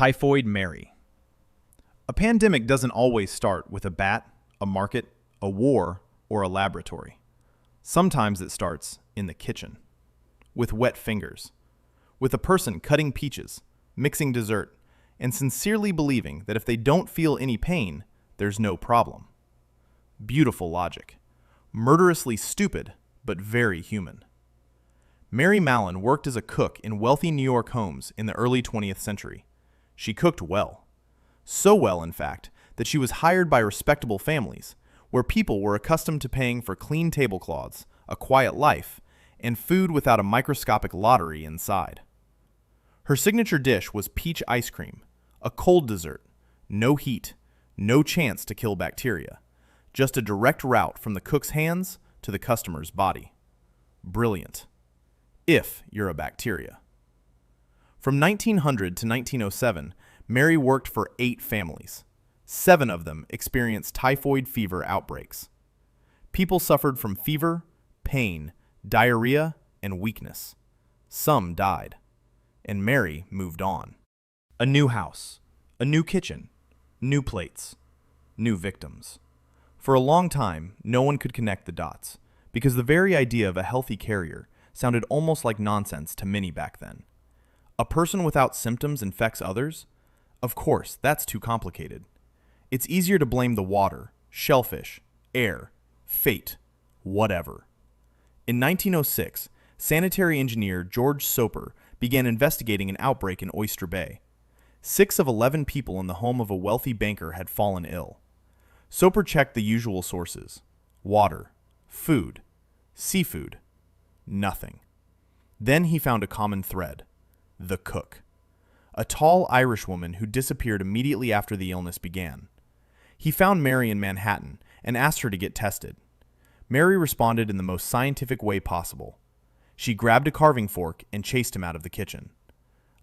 Typhoid Mary. A pandemic doesn't always start with a bat, a market, a war, or a laboratory. Sometimes it starts in the kitchen, with wet fingers, with a person cutting peaches, mixing dessert, and sincerely believing that if they don't feel any pain, there's no problem. Beautiful logic. Murderously stupid, but very human. Mary Mallon worked as a cook in wealthy New York homes in the early 20th century. She cooked well. So well, in fact, that she was hired by respectable families, where people were accustomed to paying for clean tablecloths, a quiet life, and food without a microscopic lottery inside. Her signature dish was peach ice cream, a cold dessert, no heat, no chance to kill bacteria, just a direct route from the cook's hands to the customer's body. Brilliant. If you're a bacteria. From 1900 to 1907, Mary worked for 8 families. 7 of them experienced typhoid fever outbreaks. People suffered from fever, pain, diarrhea, and weakness. Some died. And Mary moved on. A new house, a new kitchen, new plates, new victims. For a long time, no one could connect the dots, because the very idea of a healthy carrier sounded almost like nonsense to many back then. A person without symptoms infects others? Of course, that's too complicated. It's easier to blame the water, shellfish, air, fate, whatever. In 1906, sanitary engineer George Soper began investigating an outbreak in Oyster Bay. 6 of 11 people in the home of a wealthy banker had fallen ill. Soper checked the usual sources: water, food, seafood, nothing. Then he found a common thread: the cook. A tall Irish woman who disappeared immediately after the illness began. He found Mary in Manhattan and asked her to get tested. Mary responded in the most scientific way possible. She grabbed a carving fork and chased him out of the kitchen.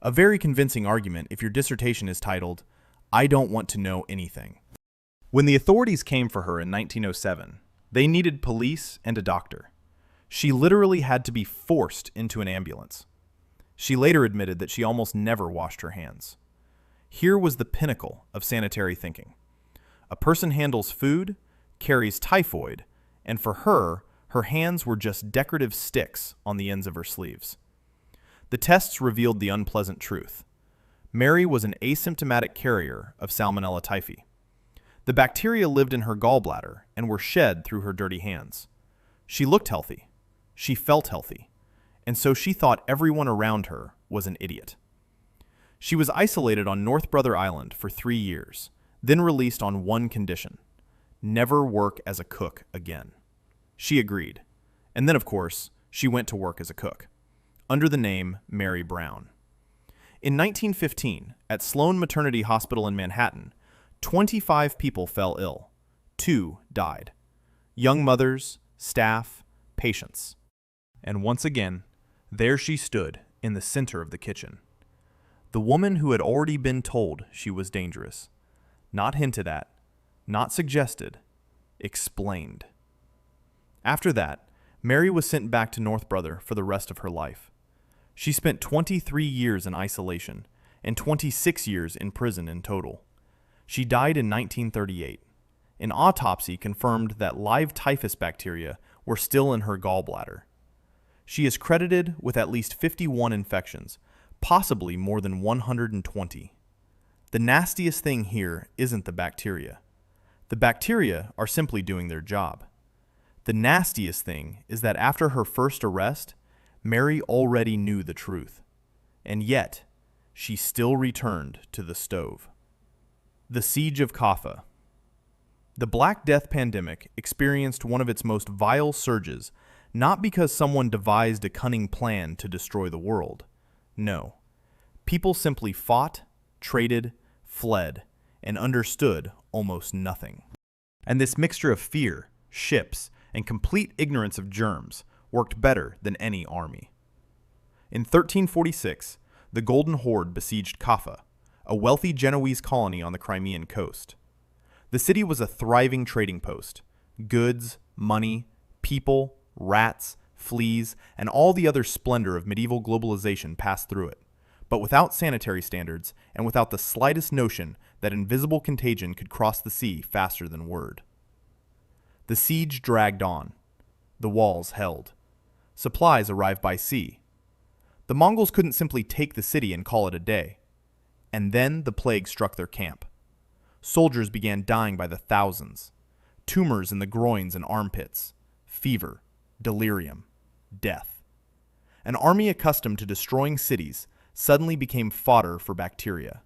A very convincing argument if your dissertation is titled, "I don't want to know anything." When the authorities came for her in 1907, they needed police and a doctor. She literally had to be forced into an ambulance. She later admitted that she almost never washed her hands. Here was the pinnacle of sanitary thinking. A person handles food, carries typhoid, and for her, her hands were just decorative sticks on the ends of her sleeves. The tests revealed the unpleasant truth. Mary was an asymptomatic carrier of Salmonella typhi. The bacteria lived in her gallbladder and were shed through her dirty hands. She looked healthy. She felt healthy. And so she thought everyone around her was an idiot. She was isolated on North Brother Island for 3 years, then released on one condition: never work as a cook again. She agreed. And then, of course, she went to work as a cook, under the name Mary Brown. In 1915, at Sloan Maternity Hospital in Manhattan, 25 people fell ill. 2 died. Young mothers, staff, patients. And once again, there she stood in the center of the kitchen. The woman who had already been told she was dangerous. Not hinted at, not suggested, explained. After that, Mary was sent back to North Brother for the rest of her life. She spent 23 years in isolation and 26 years in prison in total. She died in 1938. An autopsy confirmed that live typhus bacteria were still in her gallbladder. She is credited with at least 51 infections, possibly more than 120. The nastiest thing here isn't the bacteria. The bacteria are simply doing their job. The nastiest thing is that after her first arrest, Mary already knew the truth. And yet, she still returned to the stove. The Siege of Kaffa. The Black Death pandemic experienced one of its most vile surges, not because someone devised a cunning plan to destroy the world. No. People simply fought, traded, fled, and understood almost nothing. And this mixture of fear, ships, and complete ignorance of germs worked better than any army. In 1346, the Golden Horde besieged Kaffa, a wealthy Genoese colony on the Crimean coast. The city was a thriving trading post. Goods, money, people, rats, fleas, and all the other splendor of medieval globalization passed through it. but without sanitary standards and without the slightest notion that invisible contagion could cross the sea faster than word. The siege dragged on. The walls held. Supplies arrived by sea. The Mongols couldn't simply take the city and call it a day. And then the plague struck their camp. Soldiers began dying by the thousands. Tumors in the groins and armpits. Fever, delirium, death. An army accustomed to destroying cities suddenly became fodder for bacteria.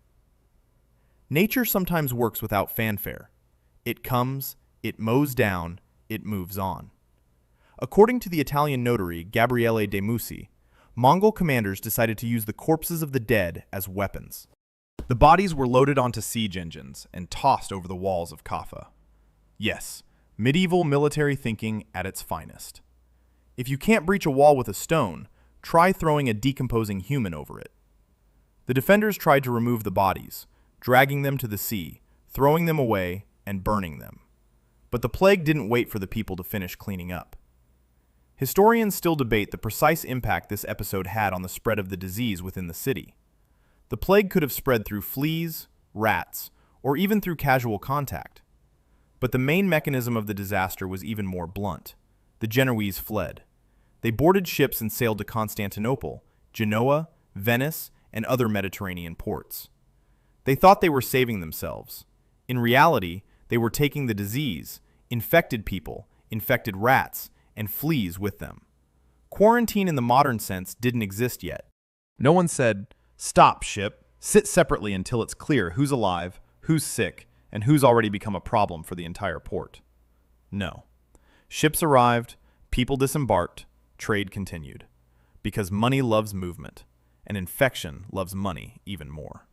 Nature sometimes works without fanfare. It comes, it mows down, it moves on. According to the Italian notary Gabriele de Musi, Mongol commanders decided to use the corpses of the dead as weapons. The bodies were loaded onto siege engines and tossed over the walls of Kaffa. Yes, medieval military thinking at its finest. If you can't breach a wall with a stone, try throwing a decomposing human over it. The defenders tried to remove the bodies, dragging them to the sea, throwing them away, and burning them. But the plague didn't wait for the people to finish cleaning up. Historians still debate the precise impact this episode had on the spread of the disease within the city. The plague could have spread through fleas, rats, or even through casual contact. But the main mechanism of the disaster was even more blunt. The Genoese fled. They boarded ships and sailed to Constantinople, Genoa, Venice, and other Mediterranean ports. They thought they were saving themselves. In reality, they were taking the disease, infected people, infected rats, and fleas with them. Quarantine in the modern sense didn't exist yet. No one said, "Stop, ship. Sit separately until it's clear who's alive, who's sick, and who's already become a problem for the entire port." No. Ships arrived, people disembarked, trade continued. Because money loves movement, and infection loves money even more.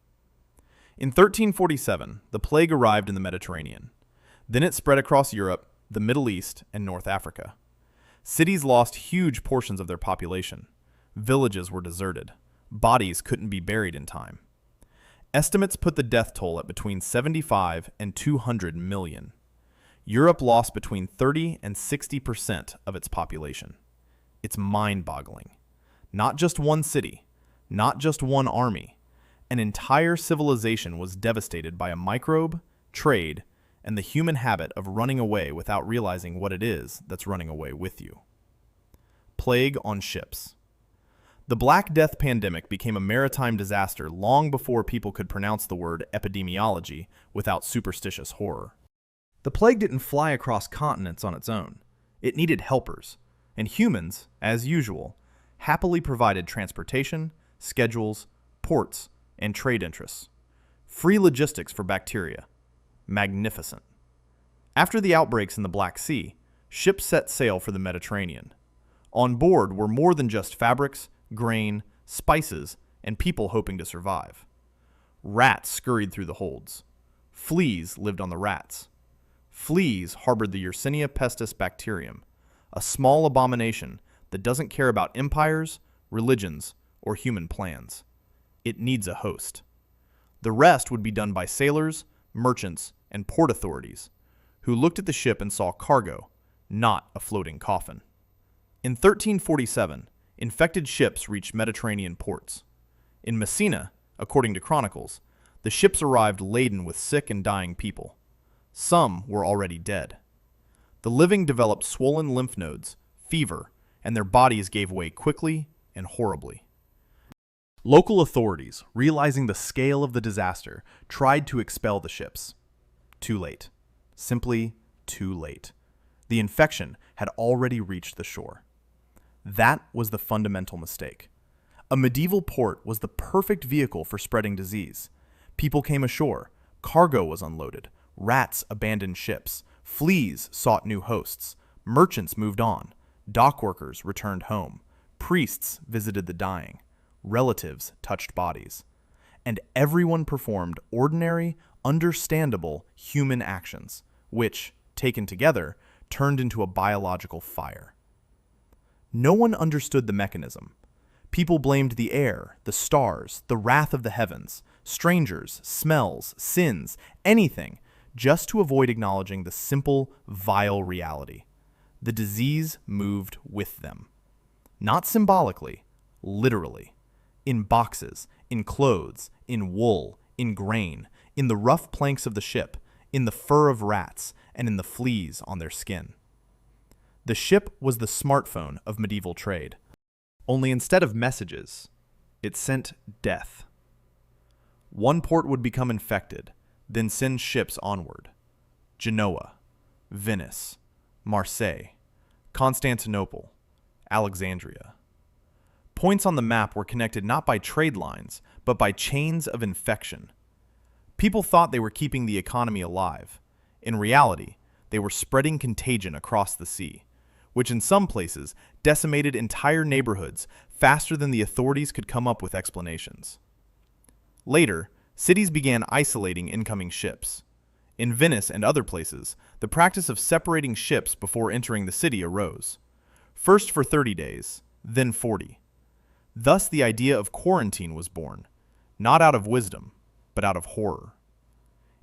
In 1347, the plague arrived in the Mediterranean. Then it spread across Europe, the Middle East, and North Africa. Cities lost huge portions of their population. Villages were deserted. Bodies couldn't be buried in time. Estimates put the death toll at between 75 and 200 million. Europe lost between 30 and 60% of its population. It's mind-boggling. Not just one city, not just one army. An entire civilization was devastated by a microbe, trade, and the human habit of running away without realizing what it is that's running away with you. Plague on ships. The Black Death pandemic became a maritime disaster long before people could pronounce the word epidemiology without superstitious horror. The plague didn't fly across continents on its own. It needed helpers, and humans, as usual, happily provided transportation, schedules, ports, and trade interests. Free logistics for bacteria. Magnificent. After the outbreaks in the Black Sea, ships set sail for the Mediterranean. On board were more than just fabrics, grain, spices, and people hoping to survive. Rats scurried through the holds. Fleas lived on the rats. Fleas harbored the Yersinia pestis bacterium, a small abomination that doesn't care about empires, religions, or human plans. It needs a host. The rest would be done by sailors, merchants, and port authorities, who looked at the ship and saw cargo, not a floating coffin. In 1347, infected ships reached Mediterranean ports. In Messina, according to chronicles, the ships arrived laden with sick and dying people. Some were already dead. The living developed swollen lymph nodes, fever, and their bodies gave way quickly and horribly. Local authorities, realizing the scale of the disaster, tried to expel the ships. Too late. Simply too late. The infection had already reached the shore. That was the fundamental mistake. A medieval port was the perfect vehicle for spreading disease. People came ashore, cargo was unloaded, rats abandoned ships, fleas sought new hosts, merchants moved on, dock workers returned home, priests visited the dying, relatives touched bodies, and everyone performed ordinary, understandable human actions, which, taken together, turned into a biological fire. No one understood the mechanism. People blamed the air, the stars, the wrath of the heavens, strangers, smells, sins, anything, just to avoid acknowledging the simple, vile reality. The disease moved with them. Not symbolically, literally. In boxes, in clothes, in wool, in grain, in the rough planks of the ship, in the fur of rats, and in the fleas on their skin. The ship was the smartphone of medieval trade. Only instead of messages, it sent death. One port would become infected, then send ships onward. Genoa, Venice, Marseille, Constantinople, Alexandria. Points on the map were connected not by trade lines, but by chains of infection. People thought they were keeping the economy alive. In reality, they were spreading contagion across the sea, which in some places decimated entire neighborhoods faster than the authorities could come up with explanations. Later, cities began isolating incoming ships. In Venice and other places, the practice of separating ships before entering the city arose, first for 30 days, then 40. Thus the idea of quarantine was born, not out of wisdom, but out of horror.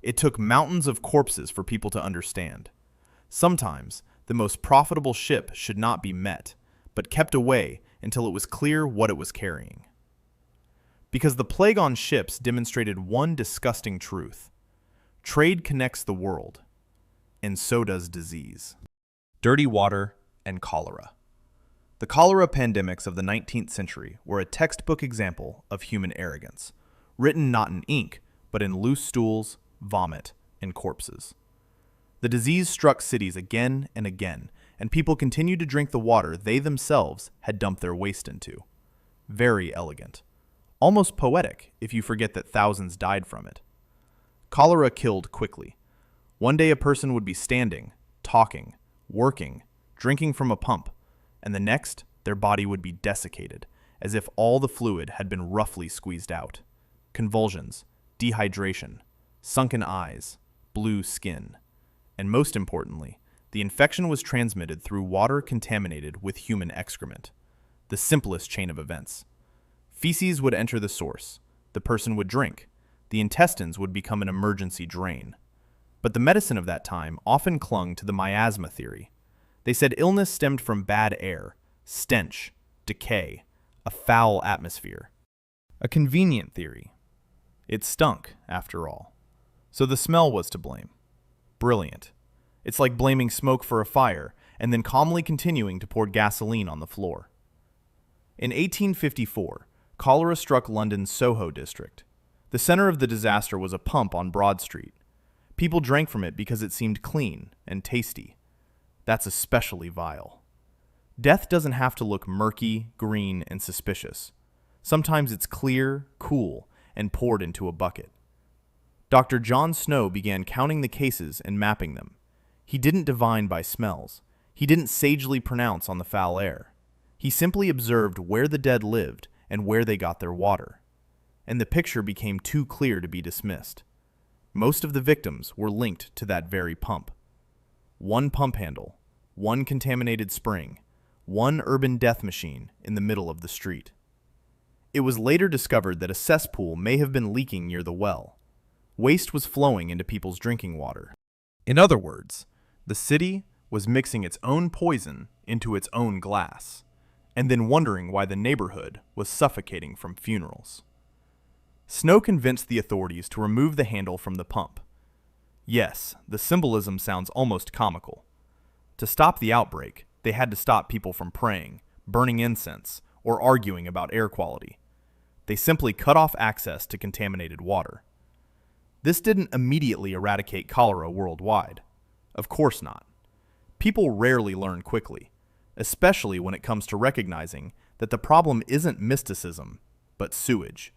It took mountains of corpses for people to understand. Sometimes, the most profitable ship should not be met, but kept away until it was clear what it was carrying. Because the plague on ships demonstrated one disgusting truth. Trade connects the world, and so does disease. Dirty water and cholera. The cholera pandemics of the 19th century were a textbook example of human arrogance, written not in ink, but in loose stools, vomit, and corpses. The disease struck cities again and again, and people continued to drink the water they themselves had dumped their waste into. Very elegant. Almost poetic if you forget that thousands died from it. Cholera killed quickly. One day a person would be standing, talking, working, drinking from a pump, and the next their body would be desiccated, as if all the fluid had been roughly squeezed out. Convulsions, dehydration, sunken eyes, blue skin. And most importantly, the infection was transmitted through water contaminated with human excrement. The simplest chain of events. Feces would enter the source. The person would drink. The intestines would become an emergency drain. But the medicine of that time often clung to the miasma theory. They said illness stemmed from bad air, stench, decay, a foul atmosphere. A convenient theory. It stunk, after all. So the smell was to blame. Brilliant. It's like blaming smoke for a fire and then calmly continuing to pour gasoline on the floor. In 1854, cholera struck London's Soho district. The center of the disaster was a pump on Broad Street. People drank from it because it seemed clean and tasty. That's especially vile. Death doesn't have to look murky, green, and suspicious. Sometimes it's clear, cool, and poured into a bucket. Dr. John Snow began counting the cases and mapping them. He didn't divine by smells. He didn't sagely pronounce on the foul air. He simply observed where the dead lived and where they got their water. And the picture became too clear to be dismissed. Most of the victims were linked to that very pump. One pump handle, one contaminated spring, one urban death machine in the middle of the street. It was later discovered that a cesspool may have been leaking near the well. Waste was flowing into people's drinking water. In other words, the city was mixing its own poison into its own glass, and then wondering why the neighborhood was suffocating from funerals. Snow convinced the authorities to remove the handle from the pump. Yes, the symbolism sounds almost comical. To stop the outbreak, they had to stop people from praying, burning incense, or arguing about air quality. They simply cut off access to contaminated water. This didn't immediately eradicate cholera worldwide. Of course not. People rarely learn quickly, especially when it comes to recognizing that the problem isn't mysticism, but sewage.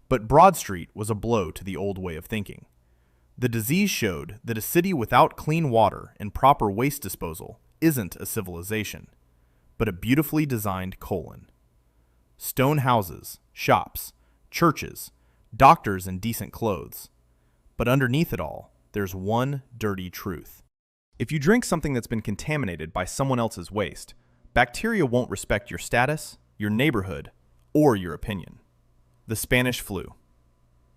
But Broad Street was a blow to the old way of thinking. The disease showed that a city without clean water and proper waste disposal isn't a civilization, but a beautifully designed colon. Stone houses, shops, churches, doctors in decent clothes. But underneath it all, there's one dirty truth. If you drink something that's been contaminated by someone else's waste, bacteria won't respect your status, your neighborhood, or your opinion. The Spanish flu.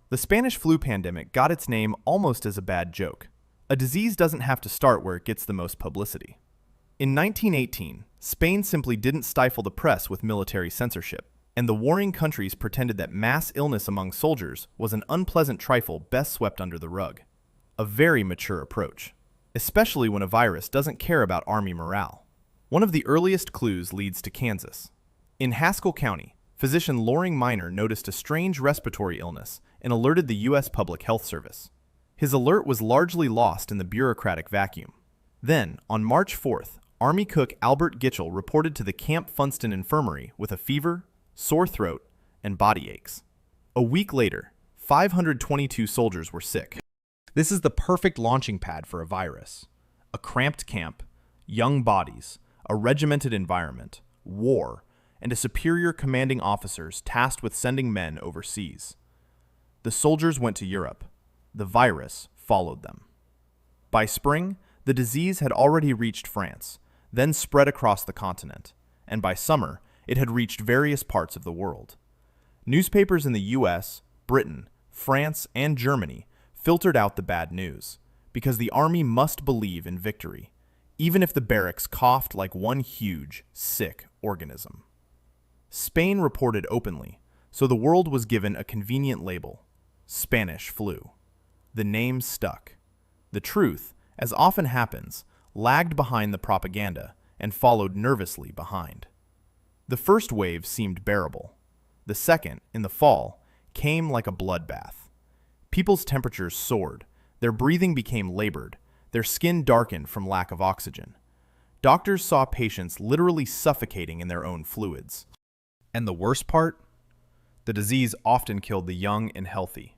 The Spanish flu pandemic got its name almost as a bad joke. A disease doesn't have to start where it gets the most publicity. In 1918, Spain simply didn't stifle the press with military censorship, and the warring countries pretended that mass illness among soldiers was an unpleasant trifle best swept under the rug. A very mature approach, especially when a virus doesn't care about army morale. One of the earliest clues leads to Kansas. In Haskell County, physician Loring Minor noticed a strange respiratory illness and alerted the U.S. Public Health Service. His alert was largely lost in the bureaucratic vacuum. Then, on March 4th, Army cook Albert Gitchell reported to the Camp Funston Infirmary with a fever, sore throat, and body aches. A week later, 522 soldiers were sick. This is the perfect launching pad for a virus. A cramped camp, young bodies, a regimented environment, war, and a superior commanding officers tasked with sending men overseas. The soldiers went to Europe. The virus followed them. By spring, the disease had already reached France, then spread across the continent, and by summer, it had reached various parts of the world. Newspapers in the US, Britain, France, and Germany filtered out the bad news, because the army must believe in victory, even if the barracks coughed like one huge, sick organism. Spain reported openly, so the world was given a convenient label: Spanish flu. The name stuck. The truth, as often happens, lagged behind the propaganda and followed nervously behind. The first wave seemed bearable. The second, in the fall, came like a bloodbath. People's temperatures soared, their breathing became labored, their skin darkened from lack of oxygen. Doctors saw patients literally suffocating in their own fluids. And the worst part? The disease often killed the young and healthy,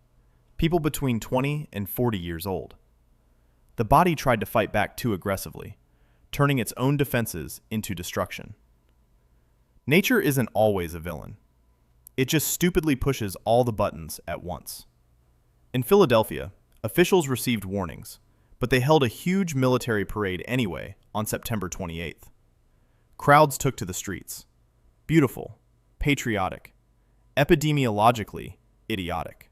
people between 20 and 40 years old. The body tried to fight back too aggressively, turning its own defenses into destruction. Nature isn't always a villain. It just stupidly pushes all the buttons at once. In Philadelphia, officials received warnings, but they held a huge military parade anyway on September 28th. Crowds took to the streets. Beautiful, patriotic, epidemiologically idiotic.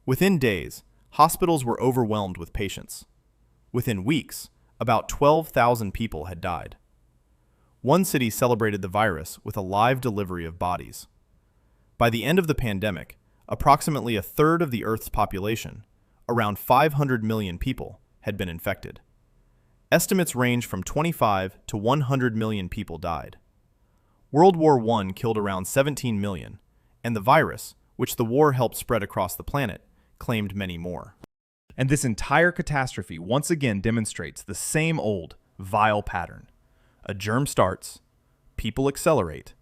Within days, hospitals were overwhelmed with patients. Within weeks, about 12,000 people had died. One city celebrated the virus with a live delivery of bodies. By the end of the pandemic, approximately a third of the Earth's population, around 500 million people, had been infected. Estimates range from 25 to 100 million people died. World War I killed around 17 million, and the virus, which the war helped spread across the planet, claimed many more. And this entire catastrophe once again demonstrates the same old, vile pattern. A germ starts, people accelerate,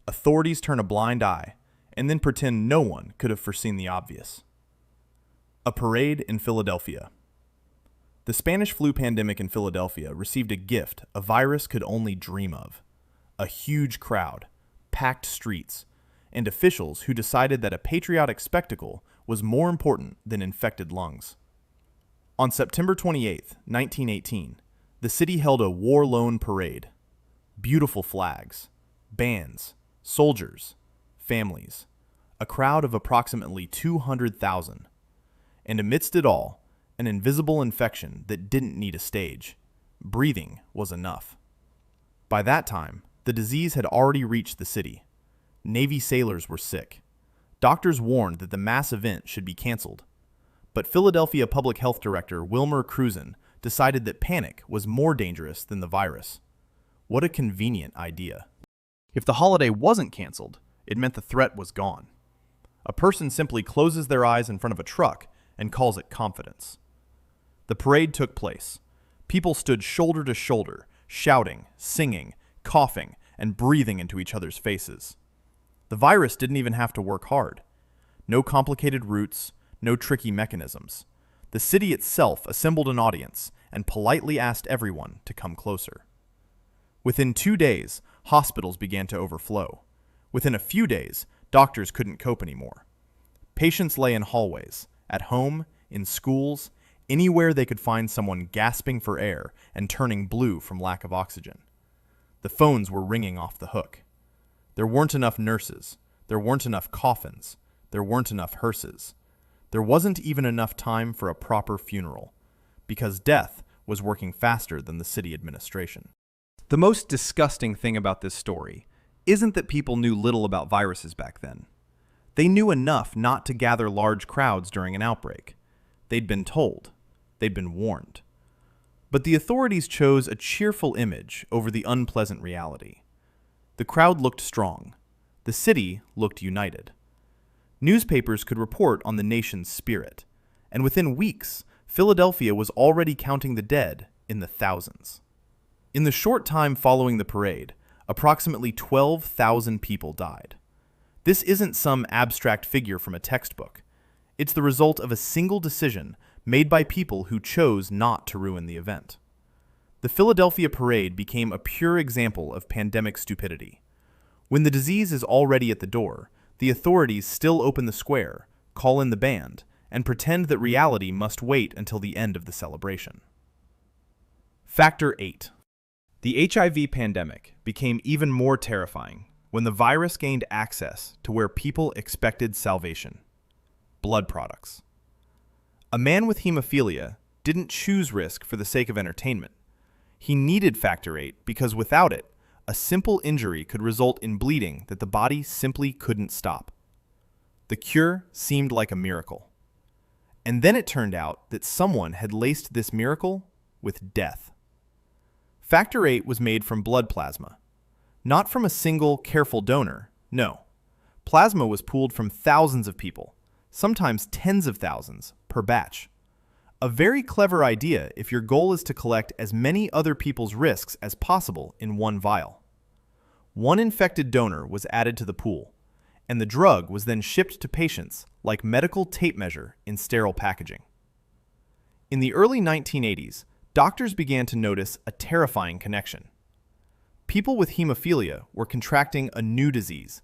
authorities turn a blind eye, and then pretend no one could have foreseen the obvious. A parade in Philadelphia. The Spanish flu pandemic in Philadelphia received a gift a virus could only dream of: a huge crowd, packed streets, and officials who decided that a patriotic spectacle was more important than infected lungs. On September 28, 1918, the city held a war loan parade. Beautiful flags, bands, soldiers, families, a crowd of approximately 200,000. And amidst it all, an invisible infection that didn't need a stage. Breathing was enough. By that time, the disease had already reached the city. Navy sailors were sick. Doctors warned that the mass event should be canceled. But Philadelphia Public Health Director Wilmer Cruzen decided that panic was more dangerous than the virus. What a convenient idea. If the holiday wasn't canceled, it meant the threat was gone. A person simply closes their eyes in front of a truck and calls it confidence. The parade took place. People stood shoulder to shoulder, shouting, singing, coughing, and breathing into each other's faces. The virus didn't even have to work hard. No complicated routes, no tricky mechanisms. The city itself assembled an audience and politely asked everyone to come closer. Within 2 days, hospitals began to overflow. Within a few days, doctors couldn't cope anymore. Patients lay in hallways, at home, in schools, anywhere they could find someone gasping for air and turning blue from lack of oxygen. The phones were ringing off the hook. There weren't enough nurses. There weren't enough coffins. There weren't enough hearses. There wasn't even enough time for a proper funeral, because death was working faster than the city administration. The most disgusting thing about this story isn't that people knew little about viruses back then. They knew enough not to gather large crowds during an outbreak. They'd been told. They'd been warned. But the authorities chose a cheerful image over the unpleasant reality. The crowd looked strong. The city looked united. Newspapers could report on the nation's spirit, and within weeks, Philadelphia was already counting the dead in the thousands. In the short time following the parade, approximately 12,000 people died. This isn't some abstract figure from a textbook. It's the result of a single decision made by people who chose not to ruin the event. The Philadelphia parade became a pure example of pandemic stupidity. When the disease is already at the door, the authorities still open the square, call in the band, and pretend that reality must wait until the end of the celebration. Factor 8. The HIV pandemic became even more terrifying when the virus gained access to where people expected salvation: blood products. A man with hemophilia didn't choose risk for the sake of entertainment. He needed Factor 8 because without it, a simple injury could result in bleeding that the body simply couldn't stop. The cure seemed like a miracle. And then it turned out that someone had laced this miracle with death. Factor 8 was made from blood plasma. Not from a single, careful donor, no. Plasma was pooled from thousands of people, sometimes tens of thousands, per batch. A very clever idea if your goal is to collect as many other people's risks as possible in one vial. One infected donor was added to the pool, and the drug was then shipped to patients like medical tape measure in sterile packaging. In the early 1980s, doctors began to notice a terrifying connection. People with hemophilia were contracting a new disease,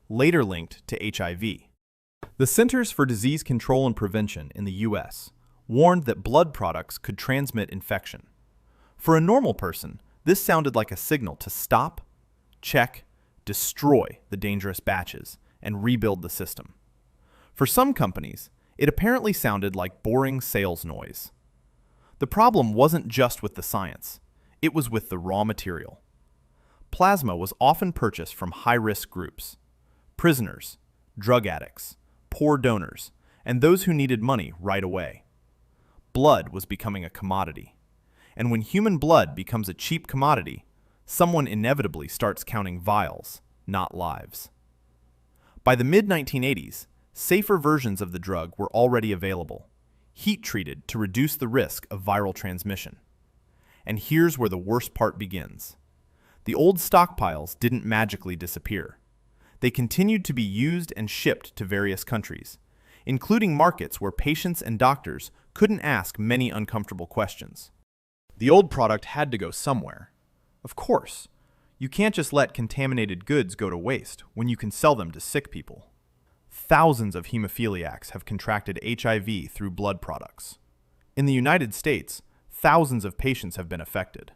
later linked to HIV. The Centers for Disease Control and Prevention in the U.S. warned that blood products could transmit infection. For a normal person, this sounded like a signal to stop, check, destroy the dangerous batches, and rebuild the system. For some companies, it apparently sounded like boring sales noise. The problem wasn't just with the science, it was with the raw material. Plasma was often purchased from high-risk groups: prisoners, drug addicts, poor donors, and those who needed money right away. Blood was becoming a commodity. And when human blood becomes a cheap commodity, someone inevitably starts counting vials, not lives. By the mid-1980s, safer versions of the drug were already available, heat-treated to reduce the risk of viral transmission. And here's where the worst part begins. The old stockpiles didn't magically disappear. They continued to be used and shipped to various countries, including markets where patients and doctors couldn't ask many uncomfortable questions. The old product had to go somewhere. Of course, you can't just let contaminated goods go to waste when you can sell them to sick people. Thousands of hemophiliacs have contracted HIV through blood products. In the United States, thousands of patients have been affected.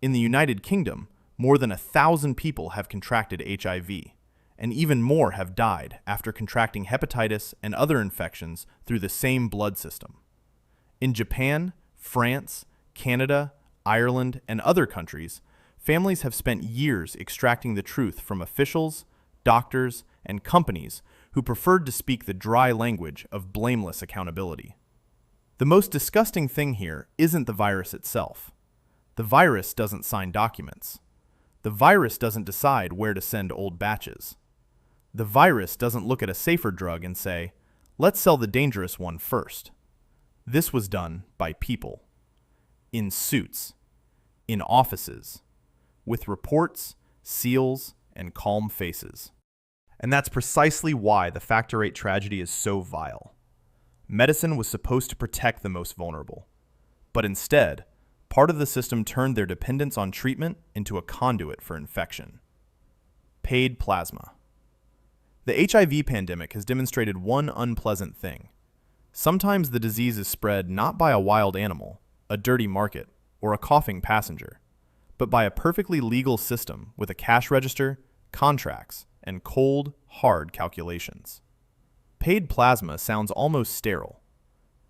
In the United Kingdom, more than 1,000 people have contracted HIV, and even more have died after contracting hepatitis and other infections through the same blood system. In Japan, France, Canada, Ireland, and other countries, families have spent years extracting the truth from officials, doctors, and companies who preferred to speak the dry language of blameless accountability. The most disgusting thing here isn't the virus itself. The virus doesn't sign documents. The virus doesn't decide where to send old batches. The virus doesn't look at a safer drug and say, let's sell the dangerous one first. This was done by people. In suits. In offices. With reports, seals, and calm faces. And that's precisely why the Factor 8 tragedy is so vile. Medicine was supposed to protect the most vulnerable. But instead, part of the system turned their dependence on treatment into a conduit for infection. Paid plasma. The HIV pandemic has demonstrated one unpleasant thing. Sometimes the disease is spread not by a wild animal, a dirty market, or a coughing passenger, but by a perfectly legal system with a cash register, contracts, and cold, hard calculations. Paid plasma sounds almost sterile.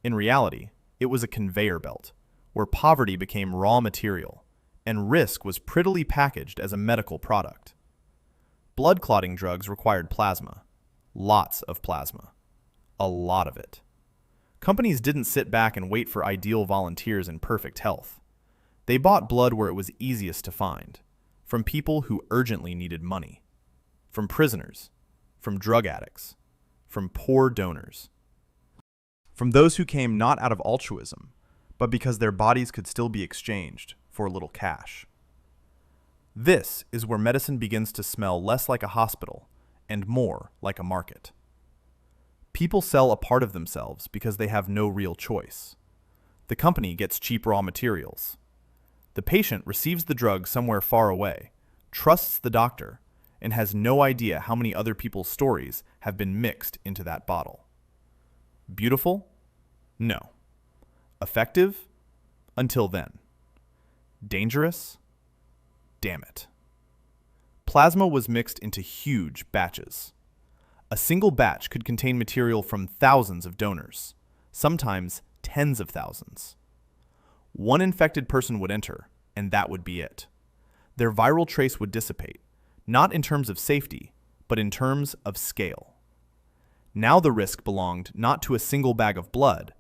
In reality, it was a conveyor belt, where poverty became raw material, and risk was prettily packaged as a medical product. Blood clotting drugs required plasma. Lots of plasma. A lot of it. Companies didn't sit back and wait for ideal volunteers in perfect health. They bought blood where it was easiest to find, from people who urgently needed money, from prisoners, from drug addicts, from poor donors, from those who came not out of altruism, but because their bodies could still be exchanged for a little cash. This is where medicine begins to smell less like a hospital and more like a market. People sell a part of themselves because they have no real choice. The company gets cheap raw materials. The patient receives the drug somewhere far away, trusts the doctor, and has no idea how many other people's stories have been mixed into that bottle. Beautiful? No. Effective? Until then. Dangerous? Damn it. Plasma was mixed into huge batches. A single batch could contain material from thousands of donors, sometimes tens of thousands. One infected person would enter, and that would be it. Their viral trace would dissipate, not in terms of safety, but in terms of scale. Now the risk belonged not to a single bag of blood,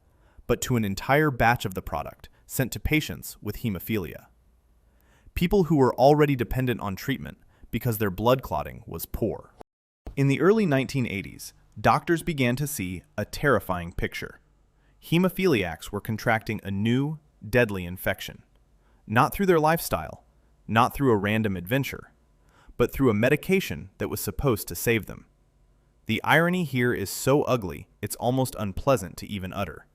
but to an entire batch of the product sent to patients with hemophilia. People who were already dependent on treatment because their blood clotting was poor. In the early 1980s, doctors began to see a terrifying picture. Hemophiliacs were contracting a new, deadly infection. Not through their lifestyle, not through a random adventure, but through a medication that was supposed to save them. The irony here is so ugly, it's almost unpleasant to even utter.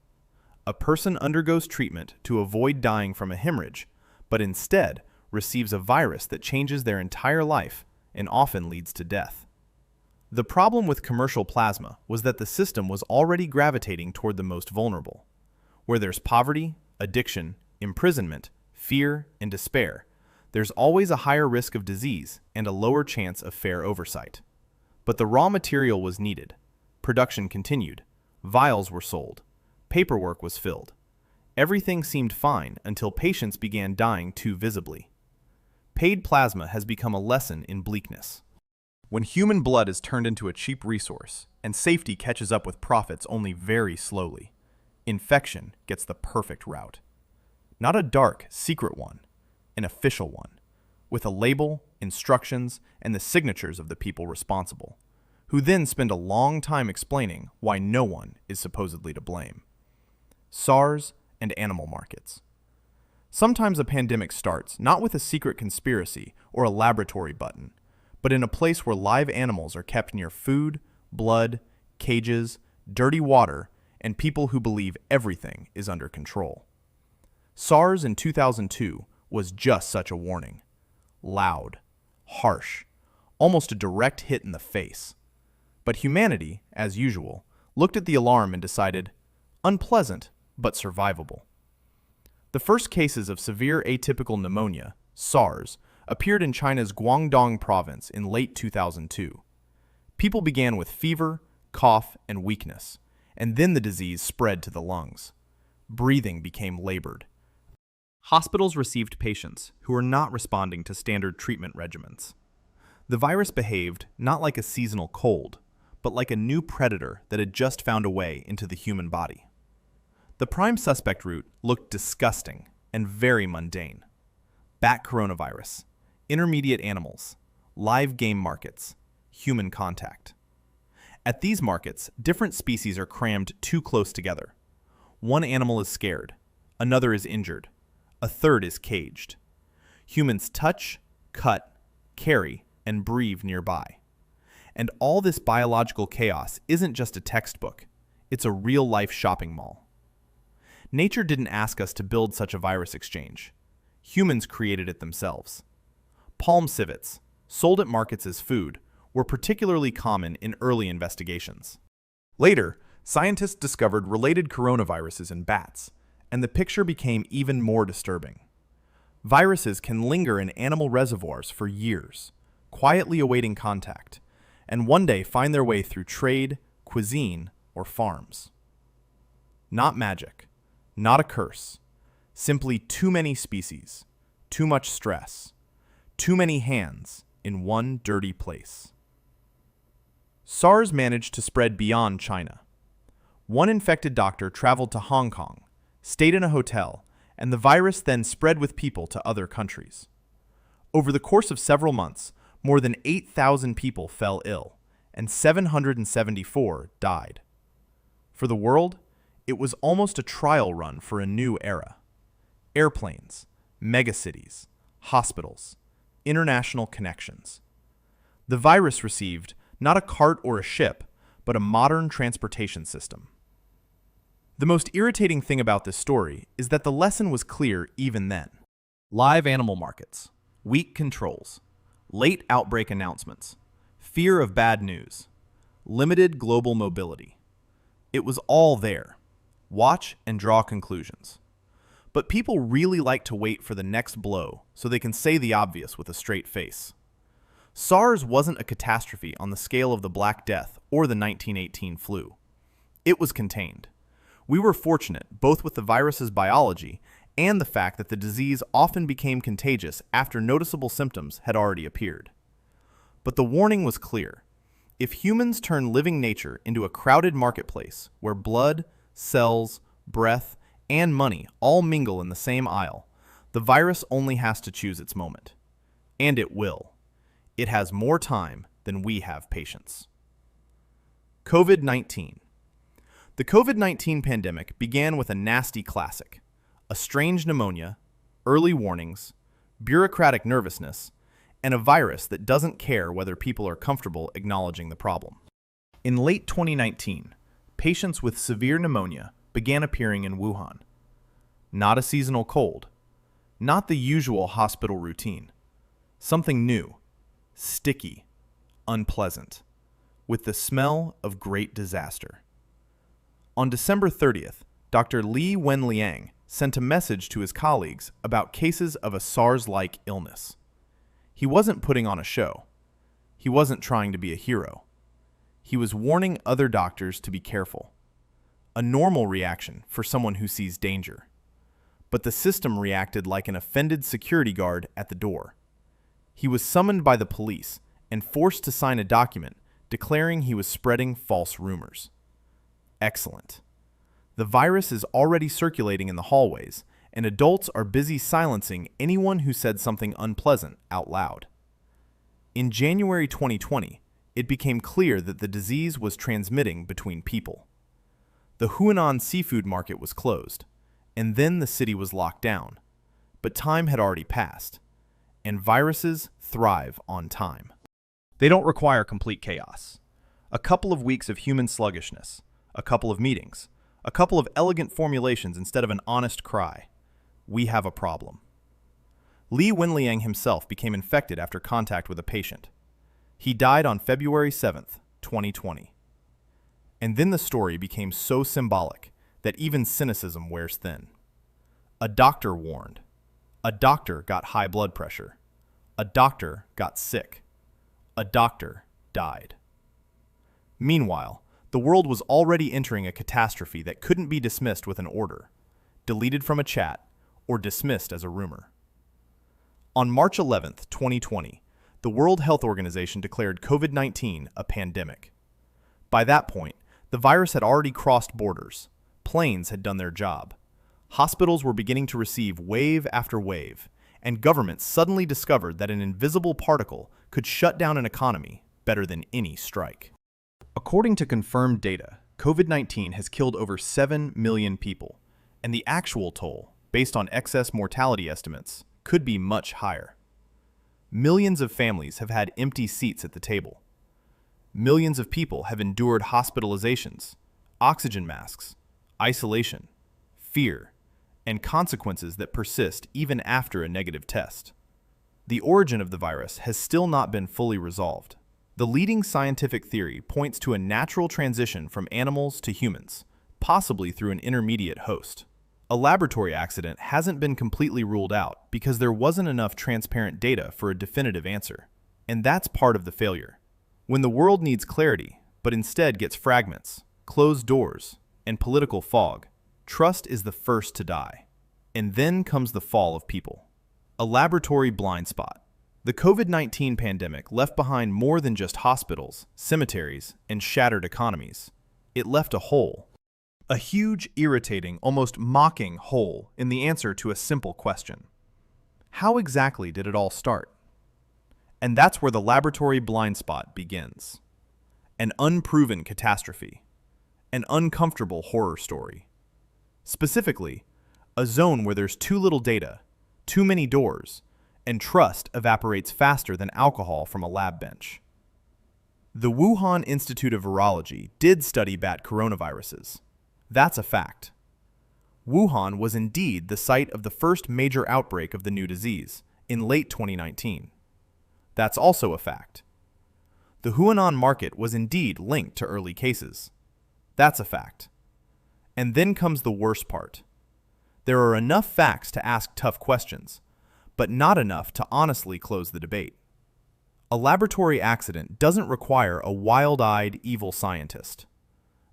A person undergoes treatment to avoid dying from a hemorrhage, but instead receives a virus that changes their entire life and often leads to death. The problem with commercial plasma was that the system was already gravitating toward the most vulnerable. Where there's poverty, addiction, imprisonment, fear, and despair, there's always a higher risk of disease and a lower chance of fair oversight. But the raw material was needed. Production continued. Vials were sold. Paperwork was filled. Everything seemed fine until patients began dying too visibly. Paid plasma has become a lesson in bleakness. When human blood is turned into a cheap resource, and safety catches up with profits only very slowly, infection gets the perfect route. Not a dark, secret one, an official one, with a label, instructions, and the signatures of the people responsible, who then spend a long time explaining why no one is supposedly to blame. SARS and animal markets. Sometimes a pandemic starts not with a secret conspiracy or a laboratory button, but in a place where live animals are kept near food, blood, cages, dirty water, and people who believe everything is under control. SARS in 2002 was just such a warning. Loud, harsh, almost a direct hit in the face. But humanity, as usual, looked at the alarm and decided, unpleasant, but survivable. The first cases of severe atypical pneumonia, SARS, appeared in China's Guangdong province in late 2002. People began with fever, cough, and weakness, and then the disease spread to the lungs. Breathing became labored. Hospitals received patients who were not responding to standard treatment regimens. The virus behaved not like a seasonal cold, but like a new predator that had just found a way into the human body. The prime suspect route looked disgusting and very mundane. Bat coronavirus, intermediate animals, live game markets, human contact. At these markets, different species are crammed too close together. One animal is scared, another is injured, a third is caged. Humans touch, cut, carry, and breathe nearby. And all this biological chaos isn't just a textbook, it's a real-life shopping mall. Nature didn't ask us to build such a virus exchange. Humans created it themselves. Palm civets, sold at markets as food, were particularly common in early investigations. Later, scientists discovered related coronaviruses in bats, and the picture became even more disturbing. Viruses can linger in animal reservoirs for years, quietly awaiting contact, and one day find their way through trade, cuisine, or farms. Not magic, not a curse, simply too many species, too much stress, too many hands, in one dirty place. SARS managed to spread beyond China. One infected doctor traveled to Hong Kong, stayed in a hotel, and the virus then spread with people to other countries. Over the course of several months, more than 8,000 people fell ill, and 774 died. For the world, it was almost a trial run for a new era. Airplanes, megacities, hospitals, international connections. The virus received not a cart or a ship, but a modern transportation system. The most irritating thing about this story is that the lesson was clear even then. Live animal markets, weak controls, late outbreak announcements, fear of bad news, limited global mobility. It was all there. Watch and draw conclusions. But people really like to wait for the next blow so they can say the obvious with a straight face. SARS wasn't a catastrophe on the scale of the Black Death or the 1918 flu. It was contained. We were fortunate both with the virus's biology and the fact that the disease often became contagious after noticeable symptoms had already appeared. But the warning was clear. If humans turn living nature into a crowded marketplace where blood, cells, breath, and money all mingle in the same aisle, the virus only has to choose its moment. And it will. It has more time than we have patience. COVID-19. The COVID-19 pandemic began with a nasty classic, a strange pneumonia, early warnings, bureaucratic nervousness, and a virus that doesn't care whether people are comfortable acknowledging the problem. In late 2019, patients with severe pneumonia began appearing in Wuhan. Not a seasonal cold, not the usual hospital routine, something new, sticky, unpleasant, with the smell of great disaster. On December 30th, Dr. Li Wenliang sent a message to his colleagues about cases of a SARS-like illness. He wasn't putting on a show. He wasn't trying to be a hero. He was warning other doctors to be careful. A normal reaction for someone who sees danger. But the system reacted like an offended security guard at the door. He was summoned by the police and forced to sign a document declaring he was spreading false rumors. Excellent. The virus is already circulating in the hallways, and adults are busy silencing anyone who said something unpleasant out loud. In January 2020, it became clear that the disease was transmitting between people. The Huanan seafood market was closed, and then the city was locked down. But time had already passed, and viruses thrive on time. They don't require complete chaos. A couple of weeks of human sluggishness, a couple of meetings, a couple of elegant formulations instead of an honest cry. We have a problem. Li Wenliang himself became infected after contact with a patient. He died on February 7th, 2020. And then the story became so symbolic that even cynicism wears thin. A doctor warned. A doctor got high blood pressure. A doctor got sick. A doctor died. Meanwhile, the world was already entering a catastrophe that couldn't be dismissed with an order, deleted from a chat, or dismissed as a rumor. On March 11th, 2020, the World Health Organization declared COVID-19 a pandemic. By that point, the virus had already crossed borders. Planes had done their job. Hospitals were beginning to receive wave after wave, and governments suddenly discovered that an invisible particle could shut down an economy better than any strike. According to confirmed data, COVID-19 has killed over 7 million people, and the actual toll, based on excess mortality estimates, could be much higher. Millions of families have had empty seats at the table. Millions of people have endured hospitalizations, oxygen masks, isolation, fear, and consequences that persist even after a negative test. The origin of the virus has still not been fully resolved. The leading scientific theory points to a natural transition from animals to humans, possibly through an intermediate host. A laboratory accident hasn't been completely ruled out because there wasn't enough transparent data for a definitive answer. And that's part of the failure. When the world needs clarity, but instead gets fragments, closed doors, and political fog, trust is the first to die. And then comes the fall of people. A laboratory blind spot. The COVID-19 pandemic left behind more than just hospitals, cemeteries, and shattered economies. It left a hole. A huge, irritating, almost mocking hole in the answer to a simple question. How exactly did it all start? And that's where the laboratory blind spot begins. An unproven catastrophe. An uncomfortable horror story. Specifically, a zone where there's too little data, too many doors, and trust evaporates faster than alcohol from a lab bench. The Wuhan Institute of Virology did study bat coronaviruses. That's a fact. Wuhan was indeed the site of the first major outbreak of the new disease in late 2019. That's also a fact. The Huanan market was indeed linked to early cases. That's a fact. And then comes the worst part. There are enough facts to ask tough questions, but not enough to honestly close the debate. A laboratory accident doesn't require a wild-eyed, evil scientist.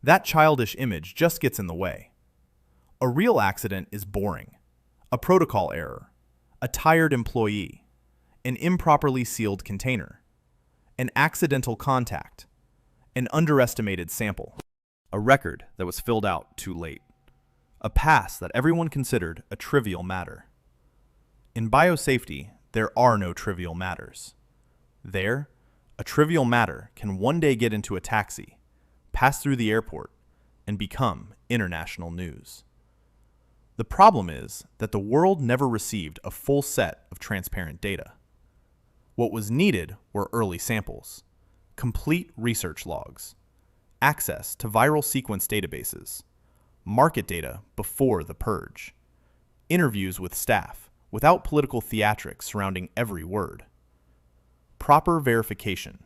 That childish image just gets in the way. A real accident is boring. A protocol error. A tired employee. An improperly sealed container. An accidental contact. An underestimated sample. A record that was filled out too late. A pass that everyone considered a trivial matter. In biosafety, there are no trivial matters. There, a trivial matter can one day get into a taxi, pass through the airport, and become international news. The problem is that the world never received a full set of transparent data. What was needed were early samples, complete research logs, access to viral sequence databases, market data before the purge, interviews with staff without political theatrics surrounding every word, proper verification,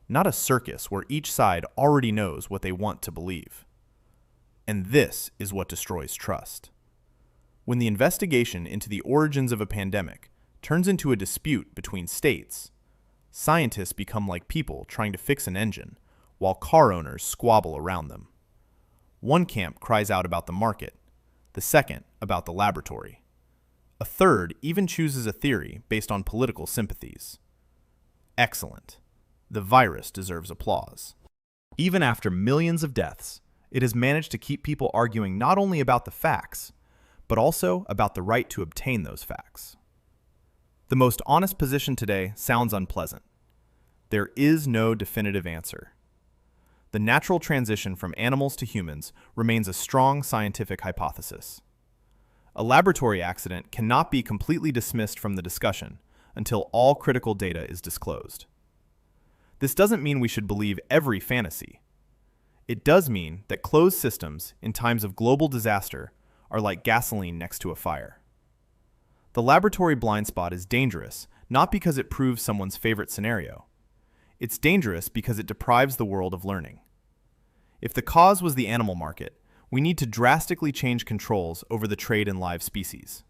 not a circus where each side already knows what they want to believe. And this is what destroys trust. When the investigation into the origins of a pandemic turns into a dispute between states, scientists become like people trying to fix an engine while car owners squabble around them. One camp cries out about the market, the second about the laboratory. A third even chooses a theory based on political sympathies. Excellent. The virus deserves applause. Even after millions of deaths, it has managed to keep people arguing not only about the facts, but also about the right to obtain those facts. The most honest position today sounds unpleasant. There is no definitive answer. The natural transition from animals to humans remains a strong scientific hypothesis. A laboratory accident cannot be completely dismissed from the discussion until all critical data is disclosed. This doesn't mean we should believe every fantasy. It does mean that closed systems in times of global disaster are like gasoline next to a fire. The laboratory blind spot is dangerous not because it proves someone's favorite scenario. It's dangerous because it deprives the world of learning. If the cause was the animal market, we need to drastically change controls over the trade in live species.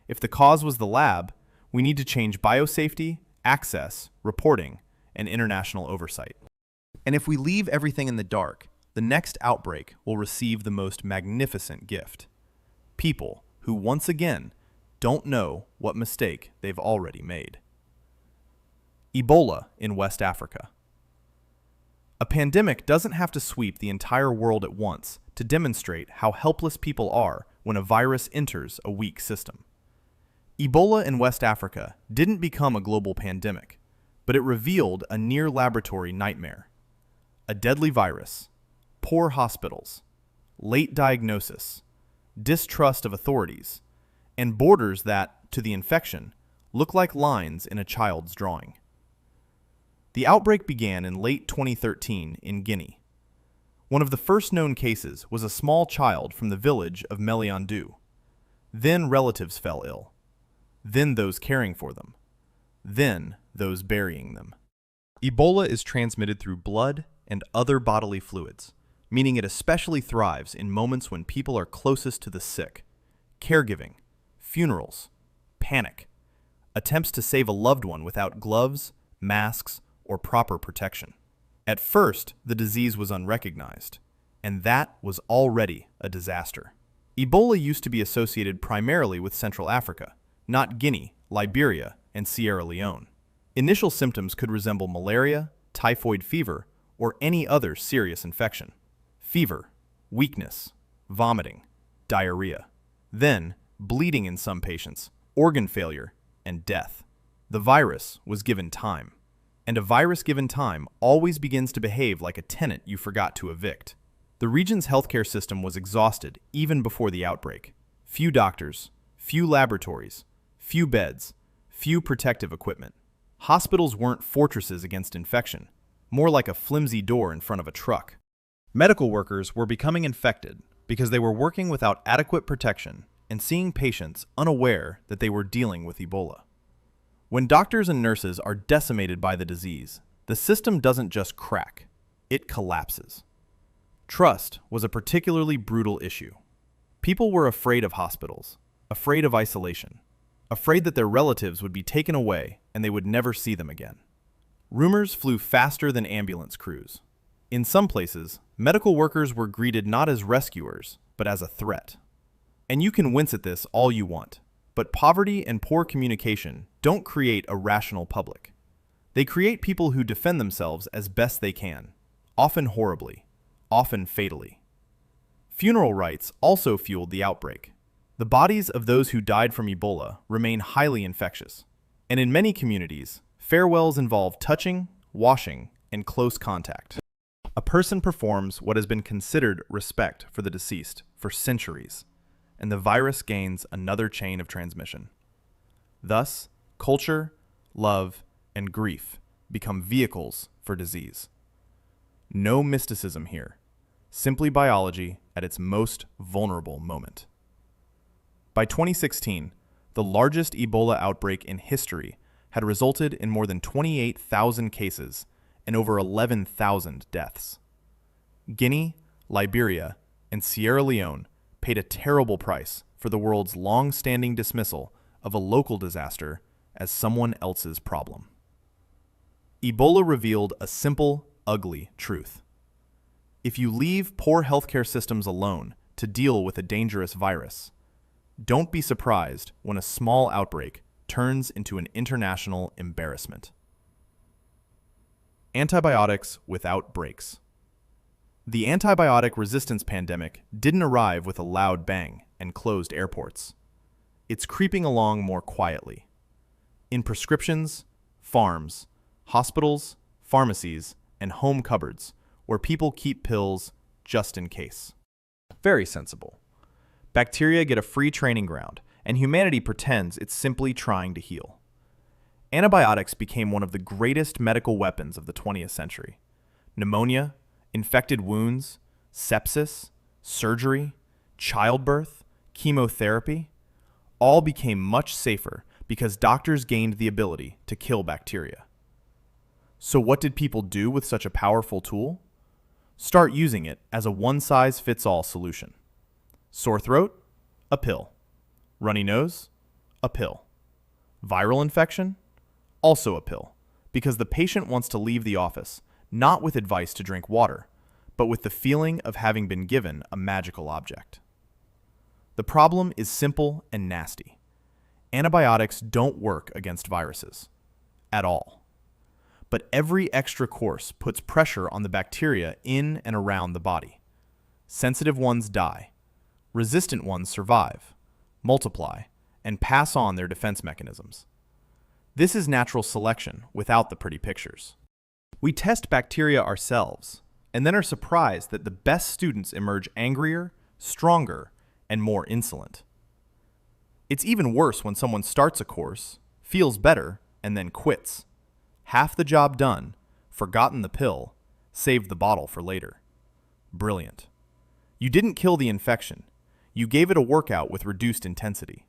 If the cause was the lab, we need to change biosafety, access, reporting, and international oversight. And if we leave everything in the dark, the next outbreak will receive the most magnificent gift. People who, once again, don't know what mistake they've already made. Ebola in West Africa. A pandemic doesn't have to sweep the entire world at once to demonstrate how helpless people are when a virus enters a weak system. Ebola in West Africa didn't become a global pandemic, but it revealed a near-laboratory nightmare. A deadly virus, poor hospitals, late diagnosis, distrust of authorities, and borders that, to the infection, look like lines in a child's drawing. The outbreak began in late 2013 in Guinea. One of the first known cases was a small child from the village of Meliandou. Then relatives fell ill. Then those caring for them. Then those burying them. Ebola is transmitted through blood and other bodily fluids, meaning it especially thrives in moments when people are closest to the sick. Caregiving, funerals, panic, attempts to save a loved one without gloves, masks, or proper protection. At first, the disease was unrecognized, and that was already a disaster. Ebola used to be associated primarily with Central Africa, not Guinea, Liberia, and Sierra Leone. Initial symptoms could resemble malaria, typhoid fever, or any other serious infection. Fever, weakness, vomiting, diarrhea. Then, bleeding in some patients, organ failure, and death. The virus was given time. And a virus given time always begins to behave like a tenant you forgot to evict. The region's healthcare system was exhausted even before the outbreak. Few doctors, few laboratories, few beds, few protective equipment. Hospitals weren't fortresses against infection, more like a flimsy door in front of a truck. Medical workers were becoming infected because they were working without adequate protection and seeing patients unaware that they were dealing with Ebola. When doctors and nurses are decimated by the disease, the system doesn't just crack, it collapses. Trust was a particularly brutal issue. People were afraid of hospitals, afraid of isolation, afraid that their relatives would be taken away and they would never see them again. Rumors flew faster than ambulance crews. In some places, medical workers were greeted not as rescuers, but as a threat. And you can wince at this all you want, but poverty and poor communication don't create a rational public. They create people who defend themselves as best they can, often horribly, often fatally. Funeral rites also fueled the outbreak. The bodies of those who died from Ebola remain highly infectious, and in many communities, farewells involve touching, washing, and close contact. A person performs what has been considered respect for the deceased for centuries, and the virus gains another chain of transmission. Thus, culture, love, and grief become vehicles for disease. No mysticism here, simply biology at its most vulnerable moment. By 2016, the largest Ebola outbreak in history had resulted in more than 28,000 cases and over 11,000 deaths. Guinea, Liberia, and Sierra Leone paid a terrible price for the world's long-standing dismissal of a local disaster as someone else's problem. Ebola revealed a simple, ugly truth. If you leave poor healthcare systems alone to deal with a dangerous virus, don't be surprised when a small outbreak turns into an international embarrassment. Antibiotics without breaks. The antibiotic resistance pandemic didn't arrive with a loud bang and closed airports. It's creeping along more quietly. In prescriptions, farms, hospitals, pharmacies, and home cupboards, where people keep pills just in case. Very sensible. Bacteria get a free training ground, and humanity pretends it's simply trying to heal. Antibiotics became one of the greatest medical weapons of the 20th century. Pneumonia, infected wounds, sepsis, surgery, childbirth, chemotherapy, all became much safer because doctors gained the ability to kill bacteria. So what did people do with such a powerful tool? Start using it as a one-size-fits-all solution. Sore throat? A pill. Runny nose? A pill. Viral infection? Also a pill, because the patient wants to leave the office, not with advice to drink water, but with the feeling of having been given a magical object. The problem is simple and nasty. Antibiotics don't work against viruses. At all. But every extra course puts pressure on the bacteria in and around the body. Sensitive ones die. Resistant ones survive, multiply, and pass on their defense mechanisms. This is natural selection without the pretty pictures. We test bacteria ourselves, and then are surprised that the best students emerge angrier, stronger, and more insolent. It's even worse when someone starts a course, feels better, and then quits. Half the job done, forgotten the pill, saved the bottle for later. Brilliant. You didn't kill the infection. You gave it a workout with reduced intensity.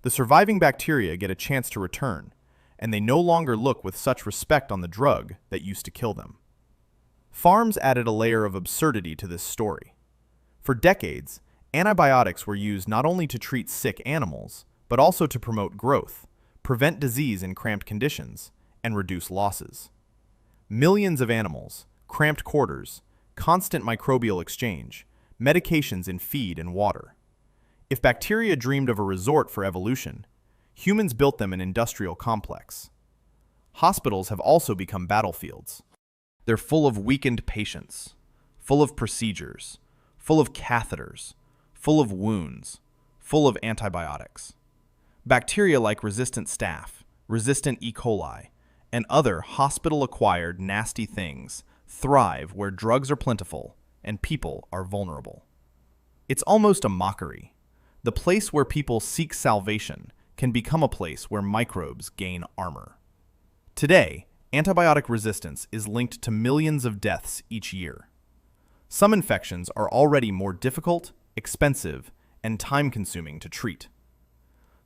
The surviving bacteria get a chance to return, and they no longer look with such respect on the drug that used to kill them. Farms added a layer of absurdity to this story. For decades, antibiotics were used not only to treat sick animals, but also to promote growth, prevent disease in cramped conditions, and reduce losses. Millions of animals, cramped quarters, constant microbial exchange, medications in feed and water. If bacteria dreamed of a resort for evolution, Humans built them in industrial complex. Hospitals have also become battlefields. They're full of weakened patients, full of procedures, full of catheters, full of wounds, full of antibiotics. Bacteria like resistant staph, resistant E. coli, and other hospital-acquired nasty things thrive where drugs are plentiful and people are vulnerable. It's almost a mockery. The place where people seek salvation can become a place where microbes gain armor. Today, antibiotic resistance is linked to millions of deaths each year. Some infections are already more difficult, expensive, and time-consuming to treat.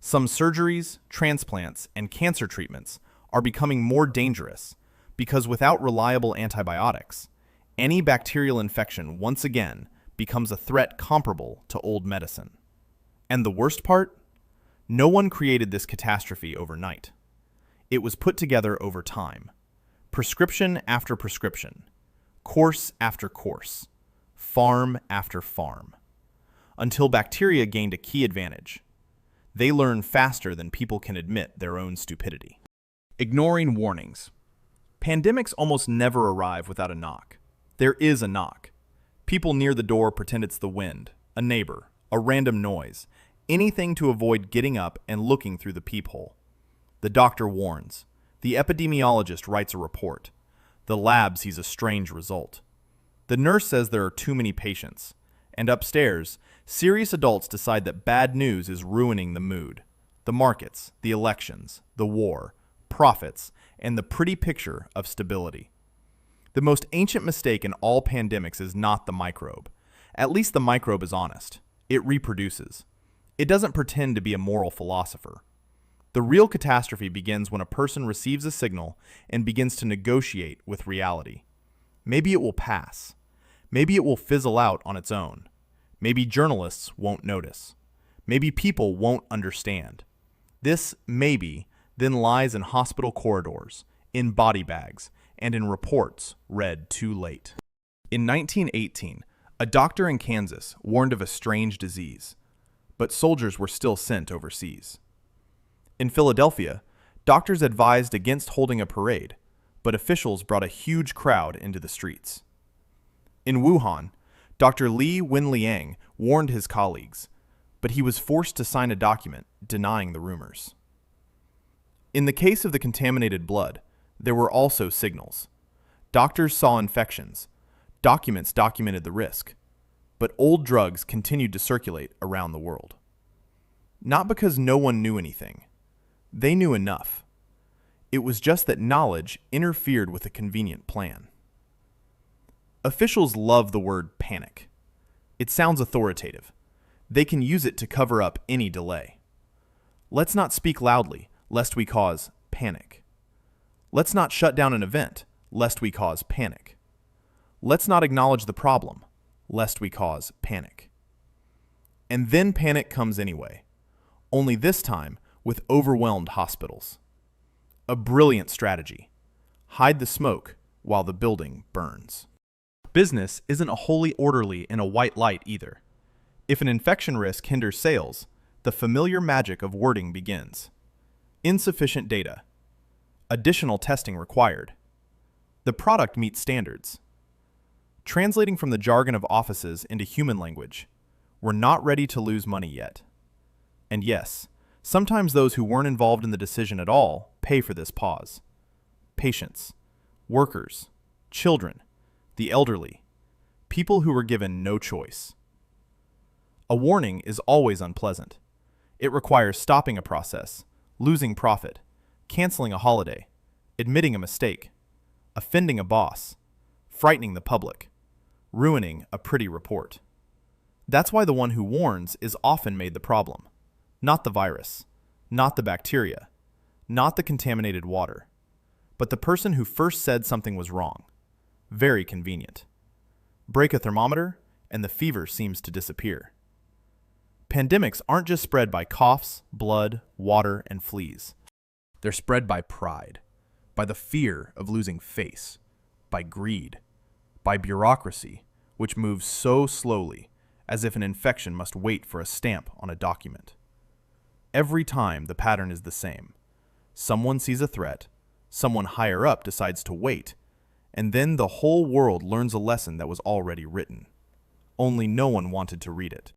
Some surgeries, transplants, and cancer treatments are becoming more dangerous because without reliable antibiotics, any bacterial infection once again becomes a threat comparable to old medicine. And the worst part? No one created this catastrophe overnight. It was put together over time. Prescription after prescription, course after course, farm after farm, until bacteria gained a key advantage. They learn faster than people can admit their own stupidity. Ignoring warnings. Pandemics almost never arrive without a knock. There is a knock. People near the door pretend it's the wind, a neighbor, a random noise, anything to avoid getting up and looking through the peephole. The doctor warns. The epidemiologist writes a report. The lab sees a strange result. The nurse says there are too many patients. And upstairs, serious adults decide that bad news is ruining the mood. The markets, the elections, the war, profits, and the pretty picture of stability. The most ancient mistake in all pandemics is not the microbe. At least the microbe is honest. It reproduces. It doesn't pretend to be a moral philosopher. The real catastrophe begins when a person receives a signal and begins to negotiate with reality. Maybe it will pass. Maybe it will fizzle out on its own. Maybe journalists won't notice. Maybe people won't understand. This maybe then lies in hospital corridors, in body bags, and in reports read too late. In 1918, a doctor in Kansas warned of a strange disease, but soldiers were still sent overseas. In Philadelphia, doctors advised against holding a parade, but officials brought a huge crowd into the streets. In Wuhan, Dr. Li Wenliang warned his colleagues, but he was forced to sign a document denying the rumors. In the case of the contaminated blood, there were also signals. Doctors saw infections. Documents documented the risk. But old drugs continued to circulate around the world. Not because no one knew anything. They knew enough. It was just that knowledge interfered with a convenient plan. Officials love the word panic. It sounds authoritative. They can use it to cover up any delay. Let's not speak loudly, lest we cause panic. Let's not shut down an event, lest we cause panic. Let's not acknowledge the problem, lest we cause panic. And then panic comes anyway, only this time with overwhelmed hospitals. A brilliant strategy. Hide the smoke while the building burns. Business isn't a wholly orderly in a white light either. If an infection risk hinders sales, the familiar magic of wording begins. Insufficient data. Additional testing required. The product meets standards. Translating from the jargon of offices into human language, we're not ready to lose money yet. And yes, sometimes those who weren't involved in the decision at all pay for this pause. Patients, workers, children, the elderly, people who were given no choice. A warning is always unpleasant. It requires stopping a process, losing profit, canceling a holiday, admitting a mistake, offending a boss, frightening the public, ruining a pretty report. That's why the one who warns is often made the problem. Not the virus, not the bacteria, not the contaminated water, but the person who first said something was wrong. Very convenient. Break a thermometer, and the fever seems to disappear. Pandemics aren't just spread by coughs, blood, water, and fleas. They're spread by pride, by the fear of losing face, by greed, by bureaucracy, which moves so slowly, as if an infection must wait for a stamp on a document. Every time, the pattern is the same. Someone sees a threat, someone higher up decides to wait, and then the whole world learns a lesson that was already written. Only no one wanted to read it.